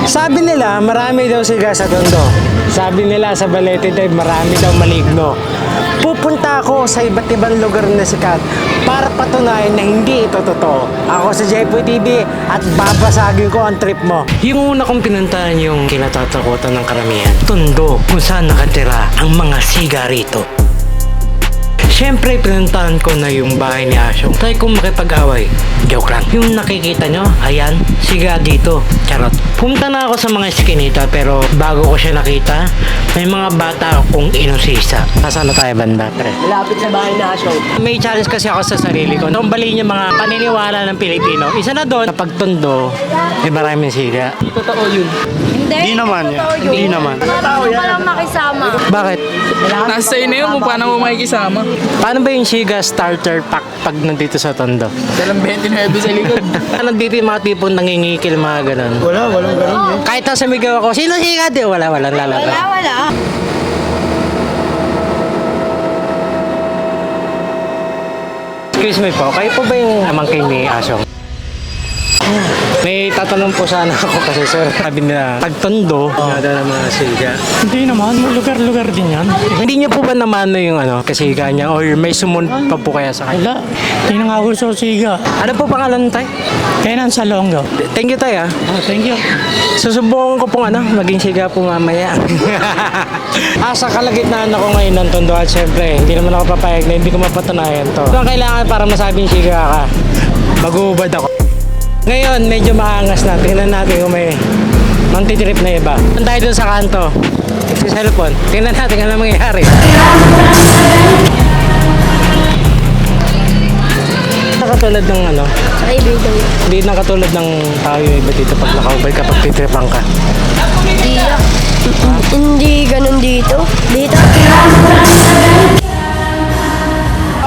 Sabi nila, marami daw siga sa Tondo. Sabi nila sa Balete Drive, marami daw maligno. Pupunta ako sa iba't ibang lugar na sikat para patunayan na hindi ito totoo. Ako si Jeffoy TV at babasagin ko ang trip mo. Yung una kong pinuntahan yung kinatatakutan ng karamihan, Tondo, kung saan nakatira ang mga siga rito. Siyempre, pinuntahan ko na yung bahay ni Asyong. Try kong makipag-away. Joke lang. Yung nakikita nyo, ayan, siga dito. Charot. Pumunta na ako sa mga eskinita pero bago ko siya nakita, may mga bata akong inusisa. Nasaan na tayo banda, pre? Malapit sa bahay na Asyong. May challenge kasi ako sa sarili ko. Tumbaliin yung mga paniniwala ng Pilipino. Isa na doon, kapag Tondo, may maraming siga. Totoo yun. Hindi naman yan. totoo yun. Hindi naman. Paano ka lang makisama? Bakit? Nasa iyo na yun kung paano mo makikisama. Paano ba yung siga starter pack pag nandito sa Tondo? Dalang 29 sa likod. Nandito yung mga tipong nangingikil, mga ganun. Walang ganun. Kahit na sumigaw ako, sino siga? Di, walang lalata. Wala. Excuse me po, kayo po ba yung amangkin ni Asyong? May tatanong po sana ako kasi sir, sabi nila, pag Tondo, nada ng mga siga. Hindi naman, lugar-lugar din yan. Hindi niyo po ba naman yung kasiga niya or may sumunod pa po kaya sa kanya? Wala, hindi na nga gusto siga. Ano po pangalan tay? Kaya nang sa Longgo. Thank you tay ah. Thank you. Susubukan ko pong maging siga po mamaya. Sa kalagitnaan ako ngayon ng Tondo at syempre, hindi naman ako papayag na hindi ko mapatunayan to. Ito ang kailangan para masabing siga ka. Mag-uubad ako. Ngayon, medyo maangas na. Tingnan natin kung may mantitrip na iba. Saan tayo dun sa kanto? Si cellphone. Tingnan natin kung ano mangyayari. Nakatulad ng Kaibigan. hindi na katulad ng tayo iba dito pag nakaubay kapag titripang ka. Hindi ganun dito. Dito.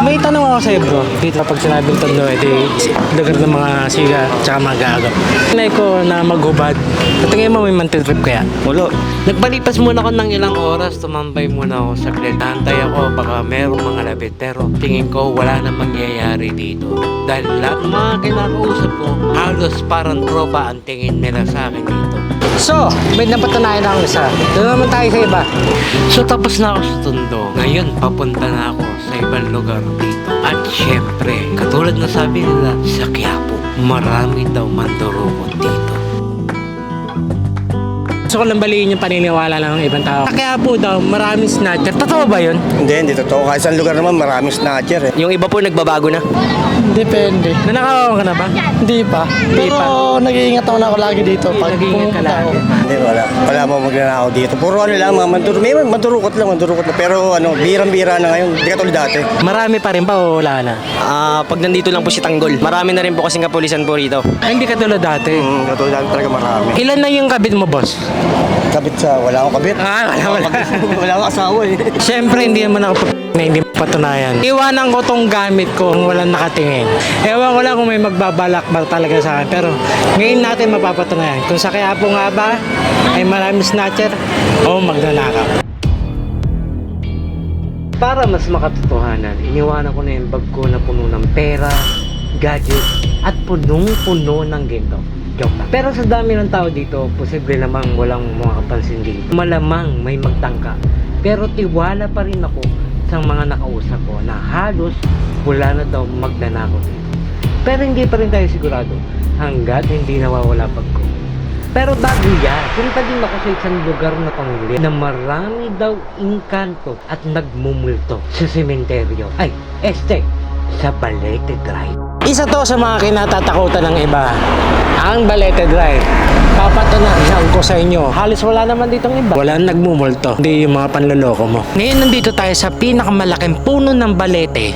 May tanong ako sa'yo bro. Dito kapag sinabing Tondo, edi lugar ng mga siga tsaka mga gago. Tinay ko na maghubad. Sa tingin mo may mantitrip kaya? Wala. Nagpalipas muna ako ng ilang oras, tumambay muna ako saglit. Nantay ako, baka merong mga labit. Pero tingin ko wala na mangyayari dito. Dahil lahat ng mga kinakausap ko, halos parang tropa ang tingin nila sa akin dito. So, may napatunayan na akong isa. Doon naman tayo sa iba. So tapos na ako sa Tondo. Ngayon, papunta na ako sa ibang lugar dito. At syempre, katulad na sabi nila, sa Quiapo, marami daw mandurukot dito. Gusto ko lang baliin yung paniniwala ng ibang tao. Kaya po daw, maraming snatcher. Totoo ba yun? Hindi totoo. Kahit saan lugar naman maraming snatcher eh. Yung iba po nagbabago na. Depende. Nanakaw ka na ba? Hindi pa. Pero nag-iingat ako na ako lagi dito. Pag Nag-iingat ka pumunta lagi. ako. Hindi, wala mo magnanakaw dito. Puro lang, mga may mandurukot lang. Pero birang-bira na ngayon. Hindi katulad dati. Marami pa rin ba o wala na? Pag nandito lang po si Tanggol, marami na rin po kasing kapulisan po rito. Ay, hindi katulad dati. Katulad dati talaga marami. Ilan na yung kabit mo, boss? Kabit sa, wala akong kabit. Wala. Wala akong asawa eh. Siyempre, hindi naman ako na hindi patunayan. Iwanan ko tong gamit ko kung walang nakatingin. Ewan ko lang kung may magbabalak ba talaga sa akin. Pero ngayon natin mapapatunayan. Kung sa Quiapo nga ba ay maraming snatcher o magnanakaw. Para mas makatotohanan, iniwanan ko na yung bag ko na puno ng pera, gadget, at punong-puno ng ginto. Joke lang. Pero sa dami ng tao dito, posible namang walang mga kapansin dito. Malamang may magtangka. Pero tiwala pa rin ako sa mga nakausap ko na halos wala na daw magnanakaw dito. Pero hindi pa rin tayo sigurado hanggat hindi nawawala pag ko. Pero bago yan, punta din ako sa isang lugar na panghuli na marami daw inkanto at nagmumulto sa sementeryo. Ay, sa Balete Drive. Isa to sa mga kinatatakutan ng iba, ang Balete Drive. Papatunayan ko sa inyo, halos wala naman ditong iba. Walang nagmumulto, hindi yung mga panloloko mo. Ngayon nandito tayo sa pinakamalaking puno ng Balete,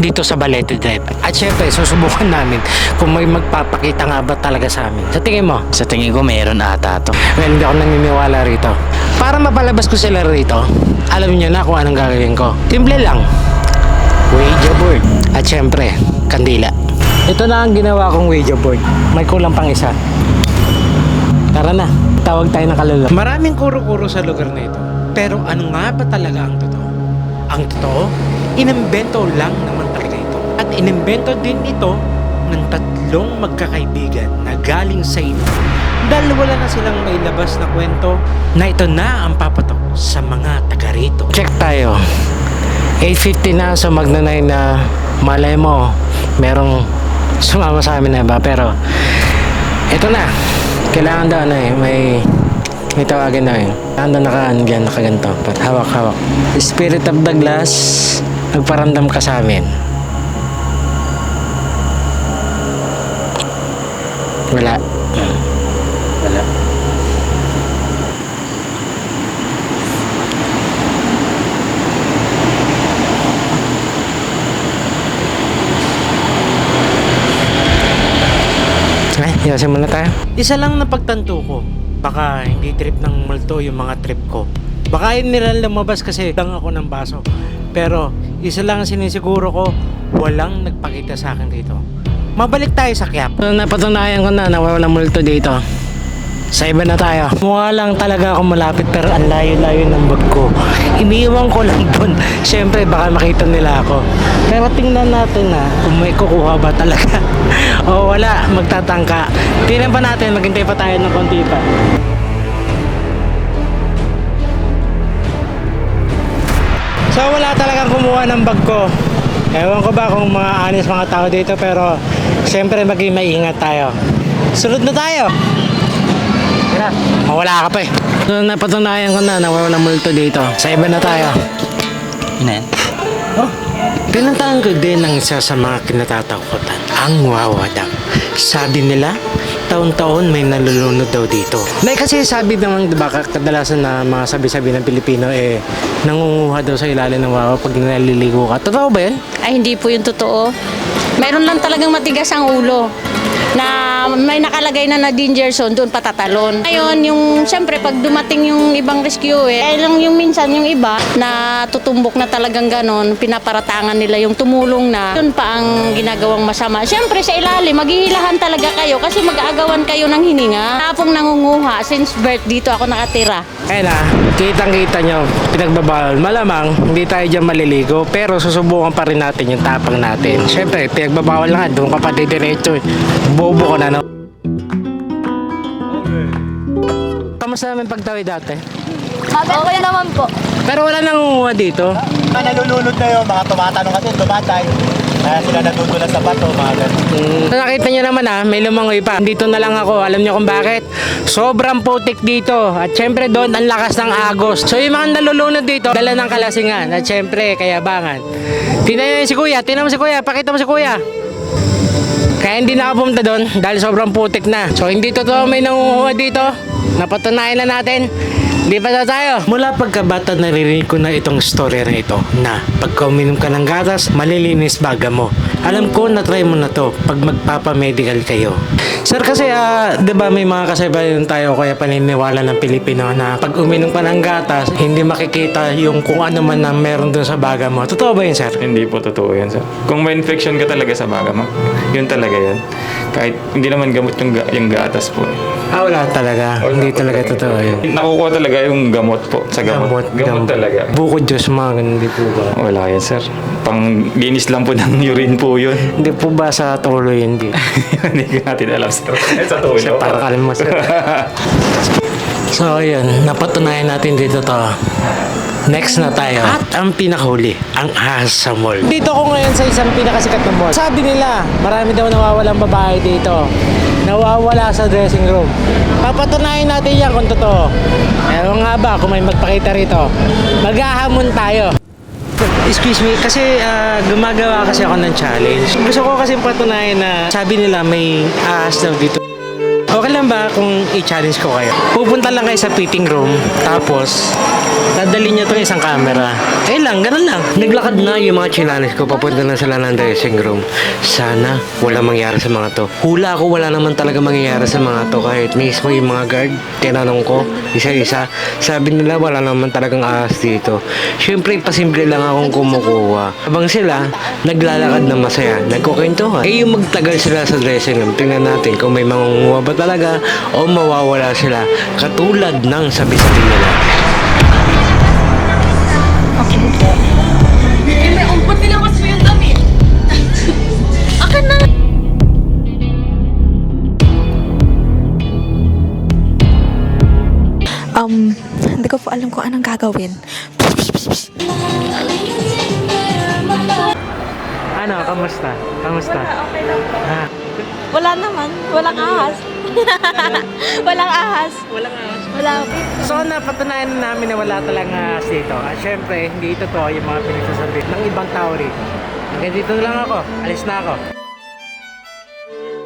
dito sa Balete Drive. At syempre, susubukan namin kung may magpapakita nga ba talaga sa amin. Sa tingin mo? Sa tingin ko meron ata to. Well, hindi ako naniniwala rito. Para mapalabas ko sila rito, alam niyo na kung anong gagawin ko. Simple lang. Ouija board. At syempre, kandila. Ito na ang ginawa kong Ouija board. May kulang pang isa. Tara na, tawag tayo ng kaluluwa. Maraming kuro-kuro sa lugar na ito. Pero ano nga ba talaga ang totoo? Ang totoo, inimbento lang naman talaga ito. At inimbento din ito ng tatlong magkakaibigan na galing sa inyo dahil wala na silang mailabas na kwento na ito na ang papatok sa mga taga rito. Check tayo. 8:50 na, so magna-9 na. Malay mo, merong sumama sa amin na iba. Pero ito na. Kailangan daw na may tawagin na Ando nakaganto. Hawak. Spirit of the glass, nagparamdam ka sa amin. Wala. Yasin muna tayo. Isa lang na pagtanto ko, baka hindi trip ng multo yung mga trip ko. Baka yun nilang lumabas kasi lang ako ng baso. Pero isa lang ang sinisiguro ko, walang nagpakita sa akin dito. Mabalik tayo sa Quiapo. Napatunayan ko na walang multo dito. Sa iba na tayo. Mukha lang talaga ako malapit pero ang layo-layo ng bag ko. Iniiwan ko lang doon. Siyempre baka makita nila ako. Pero tingnan natin kung may kukuha ba talaga. O wala, magtatangka. Tingnan pa natin, maghintay pa tayo ng konti pa. So wala talagang kumuha ng bag ko. Ewan ko ba kung mga honest mga tao dito pero siyempre maging maingat tayo. Sunod na tayo. Wala ka pa eh. So, napatunayan ko na walang multo dito. Sa iba na tayo. Ina yan? Pinuntahan ko din ang isa sa mga kinatatakutan, ang Wawa Dam. Sabi nila, taon-taon may nalulunod daw dito. May kasi sabi naman, diba, kadalasan na mga sabi-sabi ng Pilipino nangunguha daw sa ilalim ng Wawa pag naliligo ka. Totoo ba yan? Ay, hindi po yung totoo. Meron lang talagang matigas ang ulo na may nakalagay na danger zone, doon patatalon. Ngayon, siyempre, pag dumating yung ibang rescuer, lang yung minsan yung iba na tutumbok na talagang ganon, pinaparatangan nila yung tumulong na. Yun pa ang ginagawang masama. Siyempre, sa ilalim, maghihilahan talaga kayo kasi mag-aagawan kayo ng hininga. Tapong nangunguha, since birth dito ako nakatira. Ayun kitang-kita nyo, pinagbabawal. Malamang, hindi tayo dyan maliligo, pero susubukan pa rin natin yung tapang natin. Siyempre, pinagbabawal lang, doon ka pa didiretso. Bobo ka na, no? Kamusta namin pagtawid dati? Okay naman po. Pero wala nangunguha dito. Nalulunod na yun, mga tumatanong kasi tumatay. Kaya sila natutunan sa bato, mga ganun. Nakita nyo naman may lumangoy pa. Dito na lang ako. Alam nyo kung bakit? Sobrang putik dito. At syempre doon ang lakas ng agos. So yung mga nalulunod dito, dala ng kalasingan. At syempre kayabangan. Tingnan nyo si Kuya. Tingnan mo si Kuya. Pakita mo si Kuya. Kaya hindi na ako pumunta doon dahil sobrang putik na. So hindi totoo may nangunguha dito. Napatunayan na natin. Di pa tayo. Mula pagkabata naririnig ko na itong story na ito na pagka uminom ka ng gatas, malilinis baga mo. Alam ko na-try mo na to pag magpapamedical kayo. Sir, kasi di ba may mga kasabayan tayo kaya paniniwala ng Pilipino na pag uminom ka ng gatas, hindi makikita yung kung ano man na meron dun sa baga mo. Totoo ba yun, sir? Hindi po totoo yan, sir. Kung may infection ka talaga sa baga mo, yun talaga yan. Kahit hindi naman gamot yung gatas po. Wala talaga. Hindi talaga totoo yun. Nakukuha talaga yung gamot po sa gamot. Gamot talaga. Bukod Diyos, mga ganun, hindi po ba? Wala yan, sir. Pang linis lang po ng urine po yun. Hindi po ba sa tuloy hindi? Hindi ko natin alam, sir. Sa tulo. Siya para kalma, sir. So, yun. Napatunayan natin dito to. Next na tayo. At ang pinakahuli, ang ahas sa mall. Dito ko ngayon sa isang pinakasikat na mall. Sabi nila, marami daw nawawalang babae dito. Nawawala sa dressing room. Papatunayan natin yan kung totoo. Ewan nga ba kung may magpakita rito. Maghahamon tayo. Excuse me, kasi gumagawa kasi ako ng challenge. Gusto ko kasi patunayan na sabi nila may ahas daw dito. Okay lang ba kung i-challenge ko kayo? Pupunta lang kayo sa fitting room, tapos dadalhin nyo itong isang camera. Lang, ganun lang. Naglakad na yung mga challenge ko, papunta na sila ng dressing room. Sana wala mangyari sa mga to. Hula ko wala naman talaga mangyayari sa mga to kahit mismo yung mga guard. Tinanong ko, isa-isa. Sabi nila wala naman talagang ahas dito. Siyempre, pasimple lang akong kumukuha. Habang sila, naglalakad na masaya, nagkukwentuhan. Yung magtagal sila sa dressing room, tingnan natin kung may mangunguha ba talaga o mawawala sila katulad ng sabi-sabi nila. May umpot nila mas mo yung damit. Akin na. Hindi ko po alam kung anong gagawin. Ano, kamusta? Kamusta? Okay lang po. Ah, Wala naman. Walang ahas. Walang ahas. walang ahas. Wala. So, napatunayan na namin na wala talagang ahas dito. At syempre, hindi totoo yung mga pinagsasabi ng ibang tao rito. Hanggang dito na lang ako. Alis na ako.